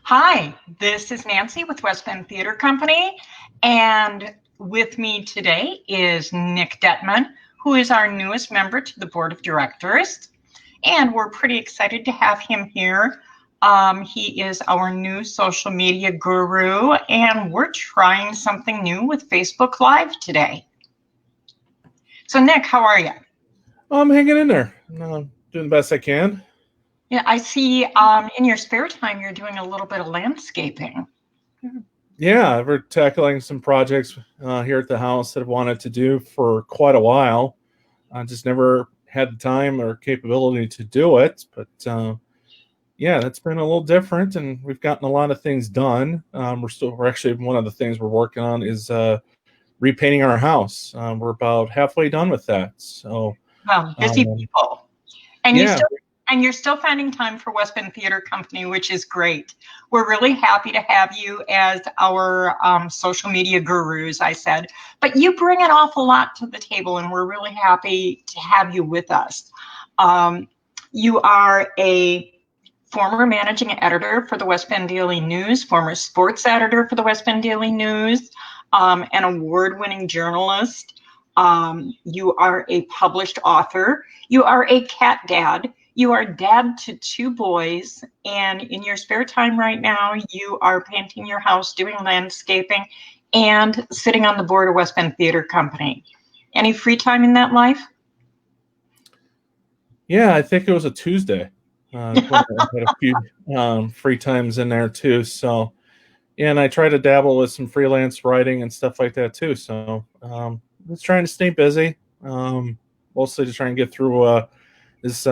Hi, this is Nancy with West Bend Theater Company, and with me today is Nick Dettmann, who is our newest member to the Board of Directors, and we're pretty excited to have him here. He is our new social media guru, and we're trying something new with Facebook Live today. So, Nick, how are you? I'm hanging in there. I'm doing the best I can. Yeah, I see in your spare time you're doing a little bit of landscaping. Yeah, we're tackling some projects here at the house that I've wanted to do for quite a while. I just never had the time or capability to do it. But yeah, that's been a little different, and we've gotten a lot of things done. We're actually, one of the things we're working on is repainting our house. We're about halfway done with that. So, Well, busy people. And yeah. you're still finding time for West Bend Theater Company, which is great. We're really happy to have you as our social media gurus, I said. But you bring an awful lot to the table, and we're really happy to have you with us. You are a former managing editor for the West Bend Daily News, former sports editor for the West Bend Daily News, an award-winning journalist. You are a published author. You are a cat dad. You are dad to 2 boys, and in your spare time right now, you are painting your house, doing landscaping, and sitting on the board of West Bend Theater Company. Any free time in that life? Yeah, I think it was a Tuesday. Had a few free times in there too. So, and I try to dabble with some freelance writing and stuff like that too. So, just trying to stay busy, mostly to try and get through this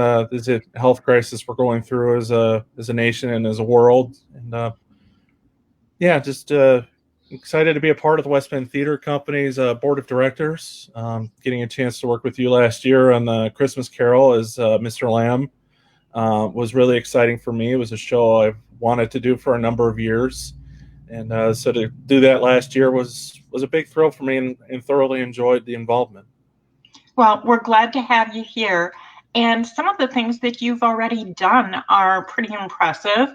health crisis we're going through as a nation and as a world. And yeah, just excited to be a part of the West Bend Theater Company's board of directors. Getting a chance to work with you last year on the Christmas Carol as Mr. Lamb was really exciting for me. It was a show I've wanted to do for a number of years. And so to do that last year was a big thrill for me, and thoroughly enjoyed the involvement. Well, we're glad to have you here. And some of the things that you've already done are pretty impressive.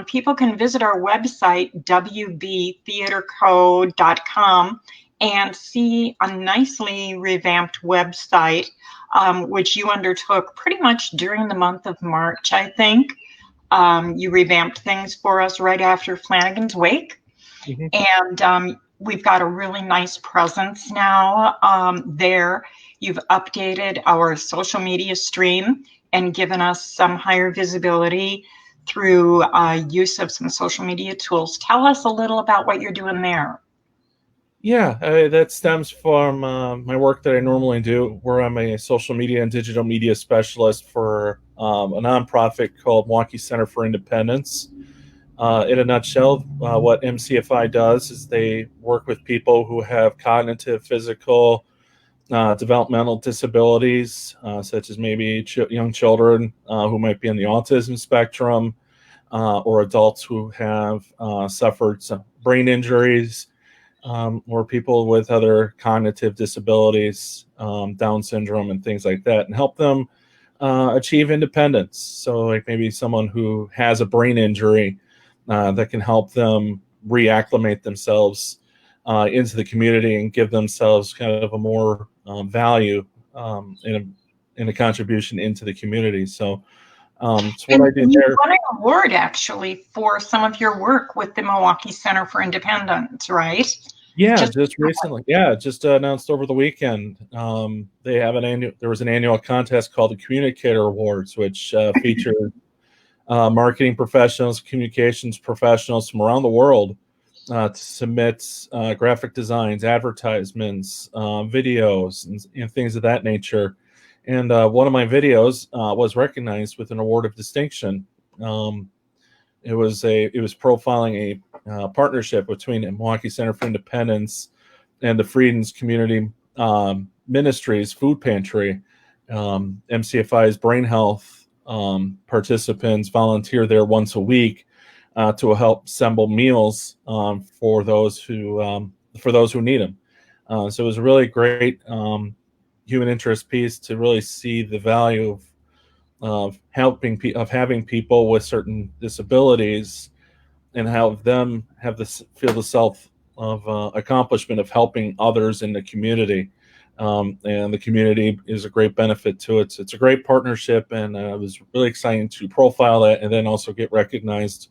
People can visit our website, wbtheaterco.com, and see a nicely revamped website, which you undertook pretty much during the month of March, I think. You revamped things for us right after Flanagan's Wake. Mm-hmm. And we've got a really nice presence now there. You've updated our social media stream and given us some higher visibility through use of some social media tools. Tell us a little about what you're doing there. Yeah, that stems from my work that I normally do, where I'm a social media and digital media specialist for a nonprofit called Milwaukee Center for Independence. In a nutshell, what MCFI does is they work with people who have cognitive, physical, developmental disabilities, such as maybe young children who might be on the autism spectrum, or adults who have suffered some brain injuries, or people with other cognitive disabilities, Down syndrome and things like that, and help them achieve independence. So like maybe someone who has a brain injury, that can help them reacclimate themselves into the community and give themselves kind of a more value in a contribution into the community. So it's what I do there. You won an award actually for some of your work with the Milwaukee Center for Independence, right? Yeah, just recently. Yeah, just announced over the weekend. They have there was an annual contest called the Communicator Awards, which featured marketing professionals, communications professionals from around the world to submit graphic designs, advertisements, videos, and things of that nature. And one of my videos was recognized with an award of distinction. It was profiling a partnership between the Milwaukee Center for Independence and the Freedom's Community Ministries Food Pantry. MCFI's brain health participants volunteer there once a week to help assemble meals for those who need them. So it was a really great human interest piece to really see the value of having people with certain disabilities and have them have this feel the self of accomplishment of helping others in the community. And the community is a great benefit to it. It's a great partnership, and it was really exciting to profile that and then also get recognized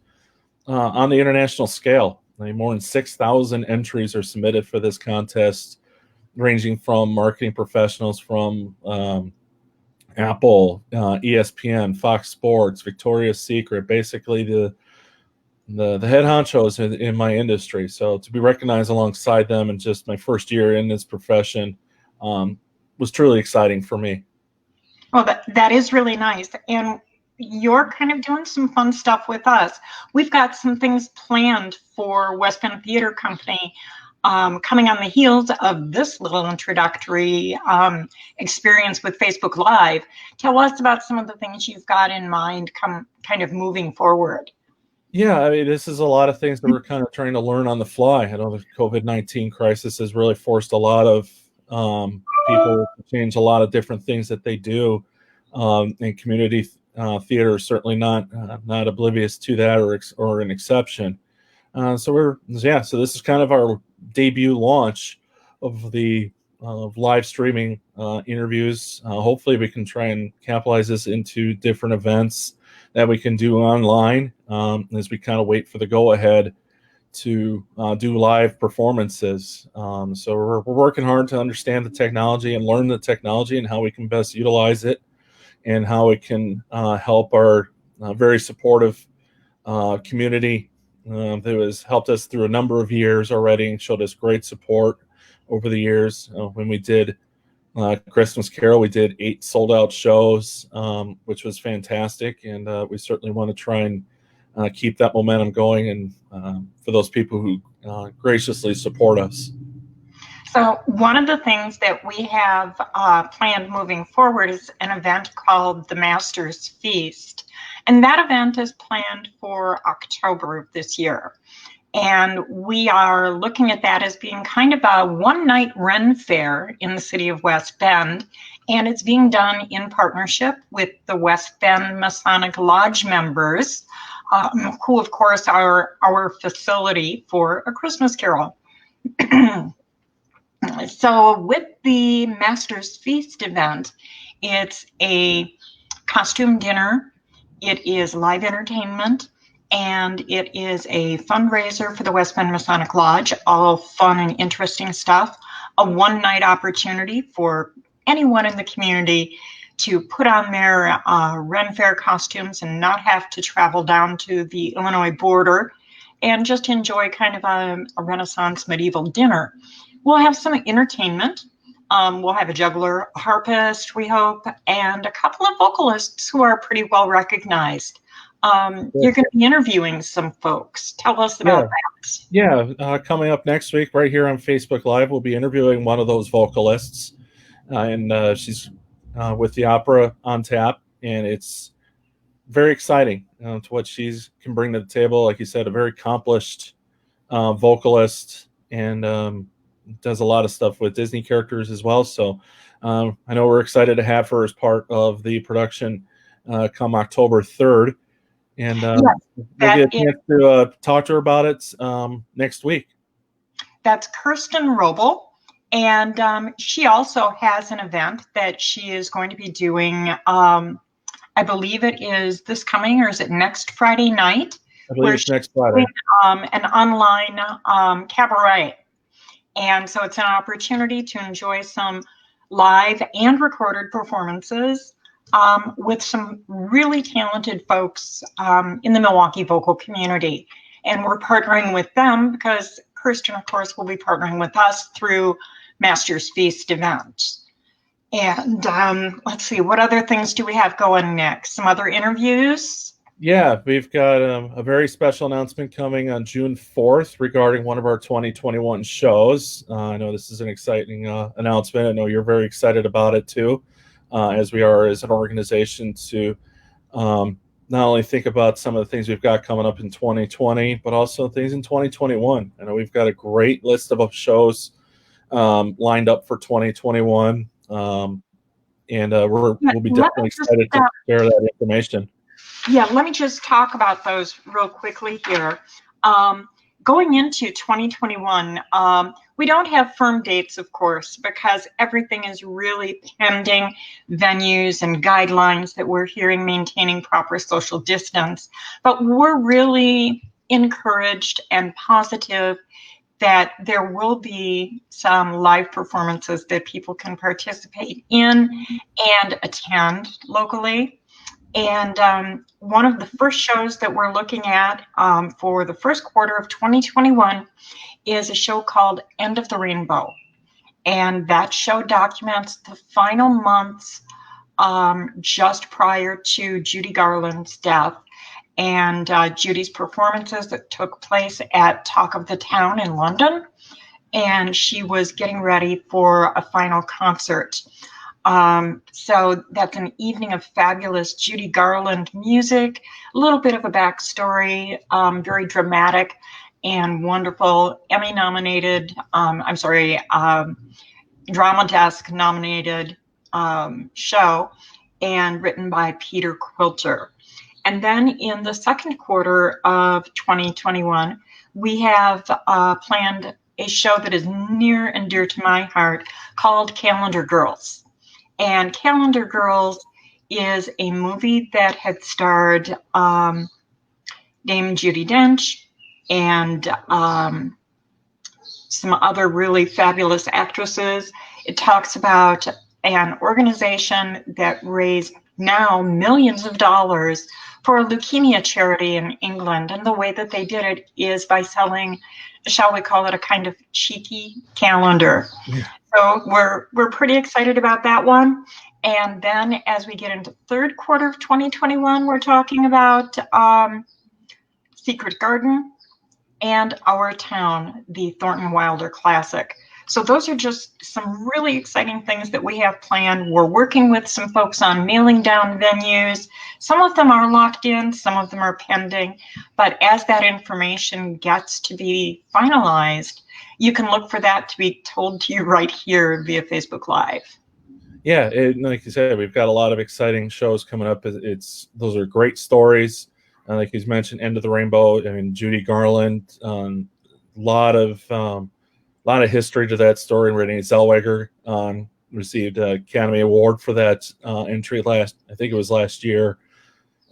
on the international scale. I mean, more than 6,000 entries are submitted for this contest, ranging from marketing professionals from Apple, ESPN, Fox Sports, Victoria's Secret, basically the head honchos in my industry. So to be recognized alongside them in just my first year in this profession was truly exciting for me. Well, that is really nice. And you're kind of doing some fun stuff with us. We've got some things planned for West Bend Theater Company coming on the heels of this little introductory experience with Facebook Live. Tell us about some of the things you've got in mind kind of moving forward. Yeah, I mean, this is a lot of things that we're kind of trying to learn on the fly. I know the COVID-19 crisis has really forced a lot of people to change a lot of different things that they do, and community theater is certainly not oblivious to that or an exception. So this is kind of our debut launch of the live streaming interviews. Hopefully we can try and capitalize this into different events that we can do online as we kind of wait for the go ahead to do live performances. So we're working hard to understand the technology and learn the technology and how we can best utilize it and how it can help our very supportive community that has helped us through a number of years already and showed us great support over the years. When we did Christmas Carol, we did 8 sold out shows, which was fantastic. And we certainly want to try and keep that momentum going and for those people who graciously support us. So one of the things that we have planned moving forward is an event called the Master's Feast. And that event is planned for October of this year. And we are looking at that as being kind of a one-night Ren Fair in the city of West Bend. And it's being done in partnership with the West Bend Masonic Lodge members, who, of course, are our facility for A Christmas Carol. So with the Master's Feast event, it's a costume dinner, it is live entertainment, and it is a fundraiser for the West Bend Masonic Lodge, all fun and interesting stuff, a one-night opportunity for anyone in the community to put on their Ren Fair costumes and not have to travel down to the Illinois border and just enjoy kind of a Renaissance medieval dinner. We'll have some entertainment. We'll have a juggler, a harpist, we hope, and a couple of vocalists who are pretty well recognized. You're going to be interviewing some folks. Tell us about that. Yeah, coming up next week, right here on Facebook Live, we'll be interviewing one of those vocalists, and she's with the opera on tap, and it's very exciting to what she can bring to the table. Like you said, a very accomplished vocalist, and does a lot of stuff with Disney characters as well. So I know we're excited to have her as part of the production come October 3rd. And we'll get a chance to talk to her about it next week. That's Kirsten Roble. And she also has an event that she is going to be doing. I believe it is this coming, or is it next Friday night? I believe it's next Friday. An online cabaret. And so it's an opportunity to enjoy some live and recorded performances with some really talented folks in the Milwaukee vocal community. And we're partnering with them because Kirsten, of course, will be partnering with us through Master's Feast events. And let's see, what other things do we have going next? Some other interviews? Yeah, we've got a very special announcement coming on June 4th regarding one of our 2021 shows. I know this is an exciting announcement. I know you're very excited about it too, as we are as an organization to not only think about some of the things we've got coming up in 2020, but also things in 2021. I know we've got a great list of shows lined up for 2021. and we'll be Let definitely me just, excited to share that information. yeah, let me just talk about those real quickly here. Going into 2021, we don't have firm dates, of course, because everything is really pending venues and guidelines that we're hearing maintaining proper social distance. But we're really encouraged and positive that there will be some live performances that people can participate in and attend locally. And one of the first shows that we're looking at for the first quarter of 2021 is a show called End of the Rainbow. And that show documents the final months just prior to Judy Garland's death and Judy's performances that took place at Talk of the Town in London. And she was getting ready for a final concert. So that's an evening of fabulous Judy Garland music, a little bit of a backstory, very dramatic and wonderful Emmy-nominated, Drama Desk nominated show, and written by Peter Quilter. And then in the second quarter of 2021, we have planned a show that is near and dear to my heart called Calendar Girls. And Calendar Girls is a movie that had starred Dame Judi Dench and some other really fabulous actresses. It talks about an organization that raised now millions of dollars for a leukemia charity in England. And the way that they did it is by selling, shall we call it, a kind of cheeky calendar. Yeah. So we're pretty excited about that one. And then as we get into third quarter of 2021, we're talking about Secret Garden and Our Town, the Thornton Wilder Classic. So those are just some really exciting things that we have planned. We're working with some folks on nailing down venues. Some of them are locked in, some of them are pending. But as that information gets to be finalized, you can look for that to be told to you right here via Facebook Live. Yeah, like you said, we've got a lot of exciting shows coming up. Those are great stories. Like he's mentioned, End of the Rainbow. I mean, Judy Garland. A lot of history to that story. Renee Zellweger received an Academy Award for that entry I think it was last year.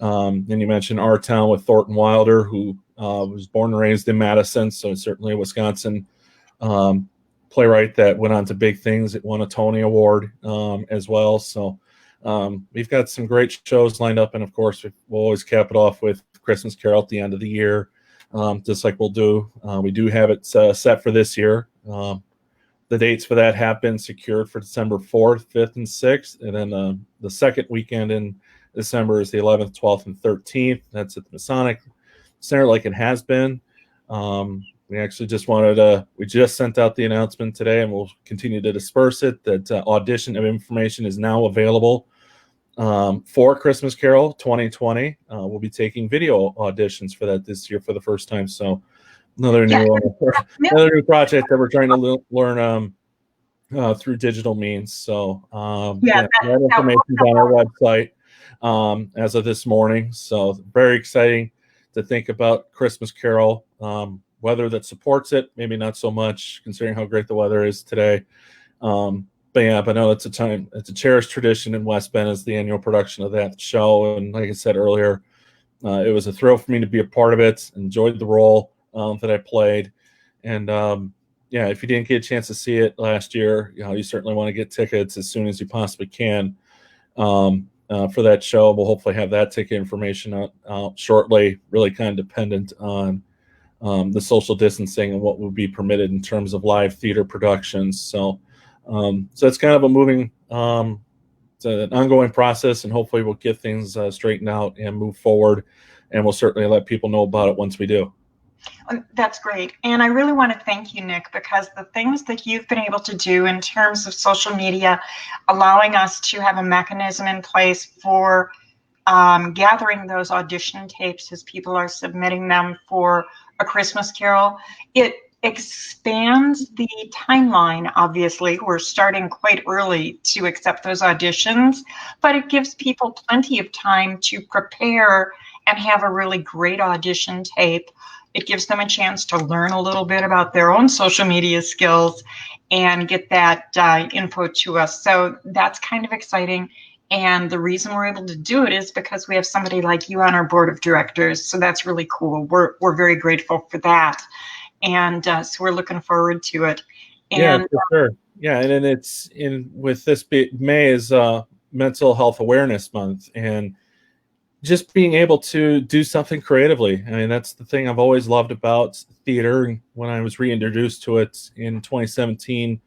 Then you mentioned Our Town with Thornton Wilder, who was born and raised in Madison, so certainly a Wisconsin playwright that went on to big things. It won a Tony Award as well. So we've got some great shows lined up, and of course we'll always cap it off with Christmas Carol at the end of the year, just like we'll do. We do have it set for this year. The dates for that have been secured for December 4th, 5th, and 6th, and then the second weekend in December is the 11th, 12th, and 13th. That's at the Masonic Center, like it has been. We actually just we just sent out the announcement today, and we'll continue to disperse it, that audition of information is now available for Christmas Carol 2020. We'll be taking video auditions for that this year for the first time. So another new project that we're trying to learn through digital means. So that information's on our website as of this morning. So very exciting to think about Christmas Carol. Weather that supports it, maybe not so much considering how great the weather is today. But no, it's a cherished tradition in West Bend as the annual production of that show. And like I said earlier, it was a thrill for me to be a part of it. Enjoyed the role that I played. And if you didn't get a chance to see it last year, you certainly want to get tickets as soon as you possibly can for that show. We'll hopefully have that ticket information out shortly, really kind of dependent on the social distancing and what will be permitted in terms of live theater productions. So it's kind of a moving, it's an ongoing process, and hopefully we'll get things straightened out and move forward. And we'll certainly let people know about it once we do. That's great. And I really want to thank you, Nick, because the things that you've been able to do in terms of social media, allowing us to have a mechanism in place for gathering those audition tapes as people are submitting them for A Christmas Carol, it expands the timeline. Obviously, we're starting quite early to accept those auditions, but it gives people plenty of time to prepare and have a really great audition tape. It gives them a chance to learn a little bit about their own social media skills and get that info to us. So that's kind of exciting. And the reason we're able to do it is because we have somebody like you on our board of directors. So that's really cool. We're very grateful for that. And so we're looking forward to it. And, yeah, for sure. Yeah, and then it's with this May is Mental Health Awareness Month, and just being able to do something creatively. I mean, that's the thing I've always loved about theater. When I was reintroduced to it in 2017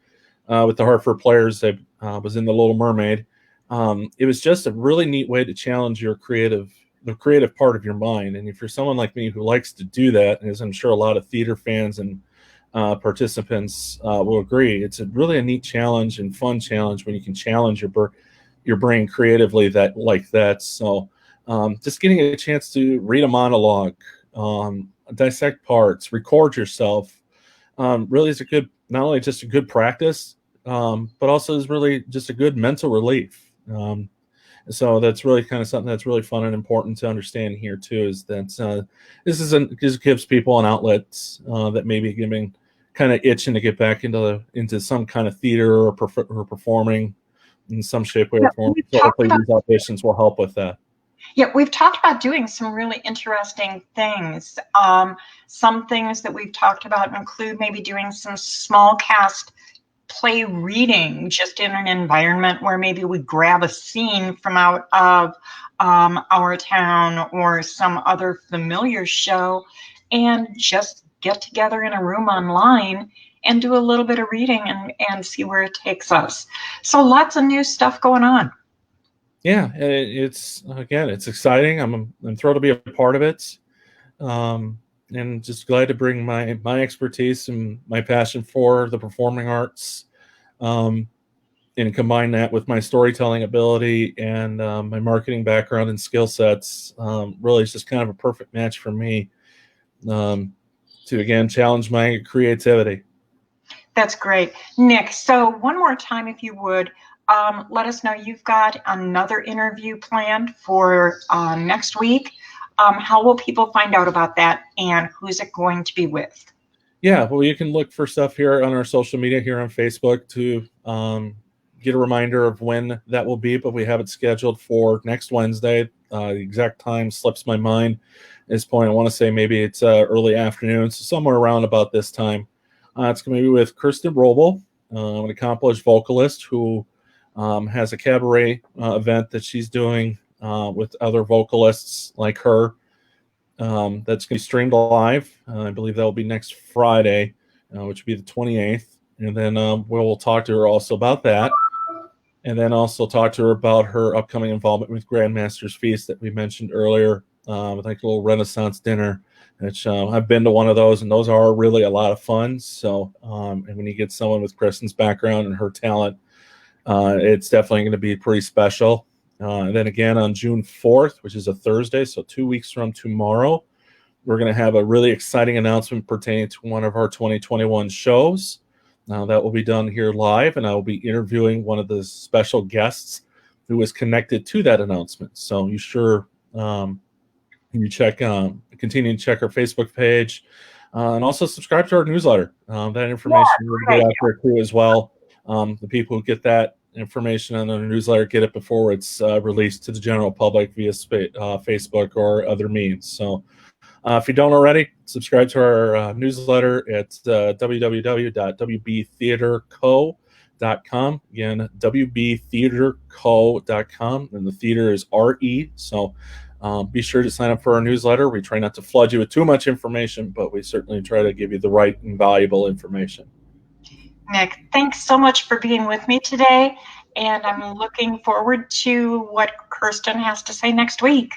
with the Hartford Players, I was in The Little Mermaid. It was just a really neat way to challenge the creative part of your mind. And if you're someone like me who likes to do that, as I'm sure a lot of theater fans and participants will agree, it's really a neat challenge and fun challenge when you can challenge your brain creatively like that. So just getting a chance to read a monologue, dissect parts, record yourself, really is not only just a good practice, but also is really just a good mental relief. So that's really kind of something that's really fun and important to understand here too, is that this gives people an outlet that may be kind of itching to get back into some kind of theater or performing in some shape, way, or form. So hopefully these auditions will help with that. Yeah, we've talked about doing some really interesting things. Some things that we've talked about include maybe doing some small cast play reading, just in an environment where maybe we grab a scene from out of our town or some other familiar show and just get together in a room online and do a little bit of reading and see where it takes us. So lots of new stuff going on. Yeah, it's exciting. I'm thrilled to be a part of it, and just glad to bring my expertise and my passion for the performing arts, and combine that with my storytelling ability and my marketing background and skill sets. Really, it's just kind of a perfect match for me to again challenge my creativity. That's great, Nick. So one more time, if you would. Let us know you've got another interview planned for next week. How will people find out about that, and who's it going to be with? Yeah, well, you can look for stuff here on our social media here on Facebook to get a reminder of when that will be, but we have it scheduled for next Wednesday. The exact time slips my mind at this point. I want to say maybe it's early afternoon, so somewhere around about this time. It's going to be with Kristen Roble, an accomplished vocalist who has a cabaret event that she's doing with other vocalists like her. That's going to be streamed live. I believe that will be next Friday, which will be the 28th. And then we'll talk to her also about that. And then also talk to her about her upcoming involvement with Grandmaster's Feast that we mentioned earlier, with like a little Renaissance dinner, which I've been to one of those, and those are really a lot of fun. So, and when you get someone with Kristen's background and her talent, it's definitely going to be pretty special. And then again on June 4th, which is a Thursday, so 2 weeks from tomorrow, we're going to have a really exciting announcement pertaining to one of our 2021 shows. That will be done here live, and I will be interviewing one of the special guests who is connected to that announcement. So you continue to check our Facebook page, and also subscribe to our newsletter. That information will get out there too as well. The people who get that information on the newsletter get it before it's released to the general public via Facebook or other means. So if you don't already, subscribe to our newsletter at www.wbtheaterco.com. Again, wbtheaterco.com, and the theater is RE. So be sure to sign up for our newsletter. We try not to flood you with too much information, but we certainly try to give you the right and valuable information. Nick, thanks so much for being with me today, and I'm looking forward to what Kirsten has to say next week.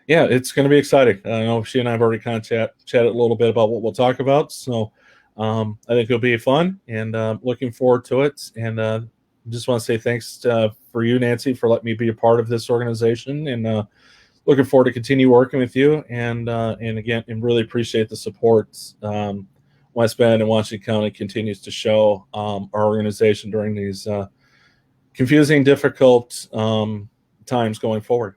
Yeah, it's going to be exciting. I know she and I have already kind of chatted a little bit about what we'll talk about, so I think it'll be fun, and looking forward to it. And just want to say thanks for you, Nancy, for letting me be a part of this organization, and looking forward to continue working with you. And again, and really appreciate the support West Bend and Washington County continues to show our organization during these confusing, difficult times going forward.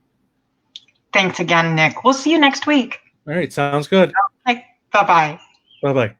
Thanks again, Nick. We'll see you next week. All right, sounds good. Okay, bye-bye. Bye-bye.